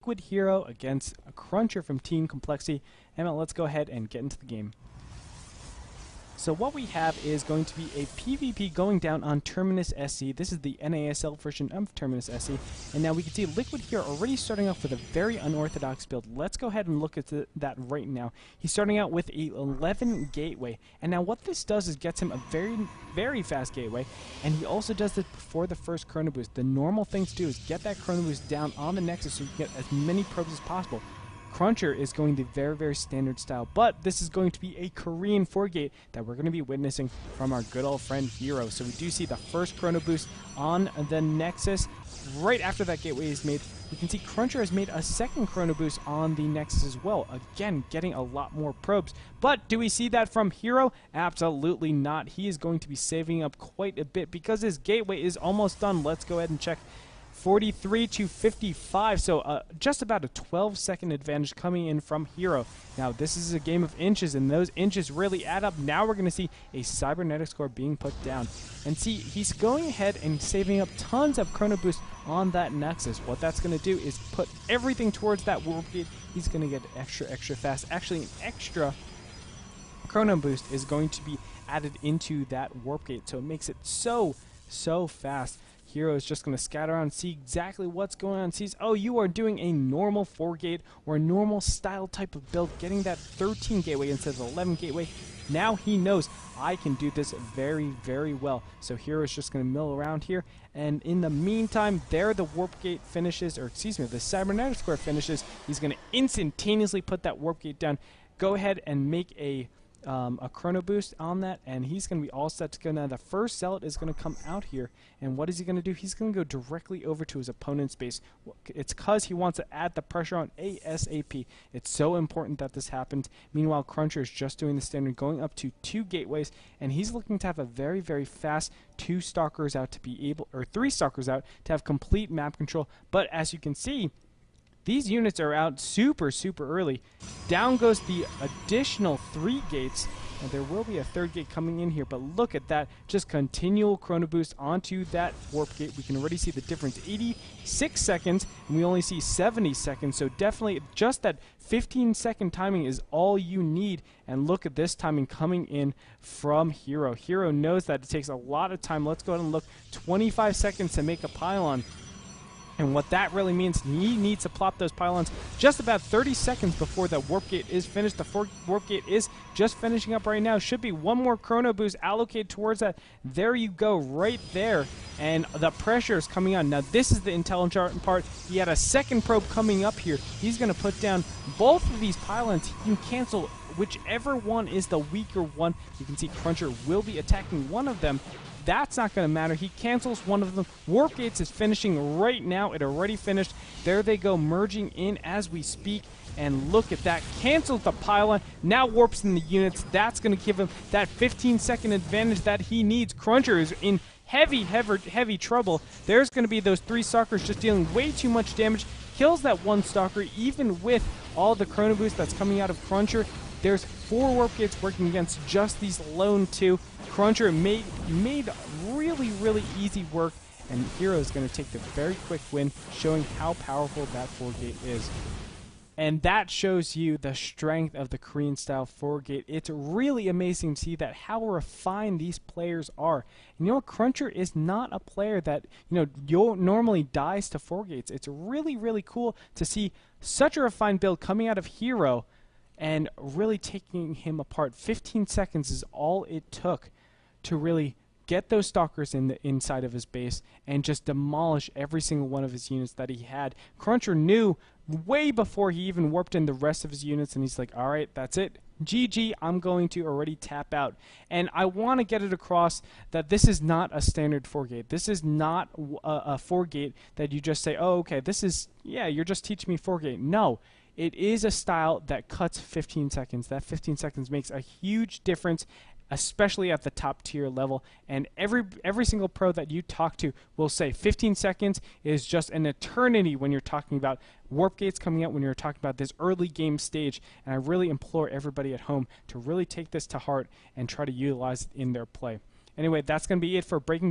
LiquidHerO against a Cruncher from Team Complexity. Emma, let's go ahead and get into the game. So what we have is going to be a PvP going down on Terminus SC. This is the NASL version of Terminus SC. And now we can see LiquidHerO already starting off with a very unorthodox build. Let's go ahead and look at that right now. He's starting out with a 11 gateway. And now what this does is gets him a very fast gateway. And he also does this before the first chrono boost. The normal thing to do is get that chrono boost down on the Nexus so you can get as many probes as possible. Cruncher is going the very standard style, but this is going to be a Korean 4-gate that we're going to be witnessing from our good old friend Hero. So we do see the first chrono boost on the Nexus. Right after that gateway is made, we can see Cruncher has made a second chrono boost on the Nexus as well. Again, getting a lot more probes. But do we see that from Hero? Absolutely not. He is going to be saving up quite a bit because his gateway is almost done. Let's go ahead and check. 43 to 55, so just about a 12-second advantage coming in from Hero. Now, this is a game of inches, and those inches really add up. Now we're going to see a cybernetic score being put down. And see, he's going ahead and saving up tons of chrono boost on that Nexus. What that's going to do is put everything towards that warp gate. He's going to get extra fast. Actually, an extra chrono boost is going to be added into that warp gate, so it makes it so fast. Hero is just going to scatter around, see exactly what's going on, sees, oh, you are doing a normal 4-gate or a normal style type of build, getting that 13 gateway instead of 11 gateway. Now he knows I can do this very well. So Hero is just going to mill around here, and in the meantime, there the warp gate finishes, or excuse me, the cybernetic square finishes. He's going to instantaneously put that warp gate down, go ahead and make a chrono boost on that, and he's going to be all set to go. Now the first zealot is going to come out here, and what is he going to do? He's going to go directly over to his opponent's base. It's because he wants to add the pressure on ASAP. It's so important that this happens. Meanwhile, Cruncher is just doing the standard, going up to 2 gateways, and he's looking to have a very fast 2 stalkers out to be able, or 3 stalkers out to have complete map control. But as you can see, these units are out super early. Down goes the additional 3 gates, and there will be a 3rd gate coming in here, but look at that, just continual chrono boost onto that warp gate. We can already see the difference, 86 seconds, and we only see 70 seconds, so definitely just that 15-second timing is all you need. And look at this timing coming in from Hero. Hero knows that it takes a lot of time. Let's go ahead and look, 25 seconds to make a pylon. And what that really means, he needs to plop those pylons just about 30 seconds before that warp gate is finished. The warp gate is just finishing up right now. Should be one more chrono boost allocated towards that. There you go, right there. And the pressure is coming on. Now this is the intelligent part. He had a second probe coming up here. He's going to put down both of these pylons. He can cancel whichever one is the weaker one. You can see Cruncher will be attacking one of them. That's not going to matter. He cancels one of them. Warp Gates is finishing right now. It already finished. There they go, merging in as we speak. And look at that. Cancels the pylon. Now warps in the units. That's going to give him that 15-second advantage that he needs. Cruncher is in heavy trouble. There's going to be those 3 stalkers just dealing way too much damage. Kills that 1 stalker even with all the chrono boost that's coming out of Cruncher. There's 4 warp gates working against just these lone 2. Cruncher made really easy work, and Hero is going to take the very quick win, showing how powerful that 4-gate is. And that shows you the strength of the Korean style 4-gate. It's really amazing to see that how refined these players are. And you know what? Cruncher is not a player that normally dies to 4-gates. It's really cool to see such a refined build coming out of Hero and really taking him apart. 15 seconds is all it took to really get those stalkers in the inside of his base and just demolish every single one of his units that he had. Cruncher knew way before he even warped in the rest of his units, and he's like, all right, that's it. GG, I'm going to already tap out. And I want to get it across that this is not a standard 4-gate. This is not a 4-gate that you just say, oh, okay, this is, yeah, you're just teaching me 4-gate. No. It is a style that cuts 15 seconds. That 15 seconds makes a huge difference, especially at the top tier level. And every single pro that you talk to will say 15 seconds is just an eternity when you're talking about warp gates coming out, when you're talking about this early game stage. And I really implore everybody at home to really take this to heart and try to utilize it in their play. Anyway, that's going to be it for Breaking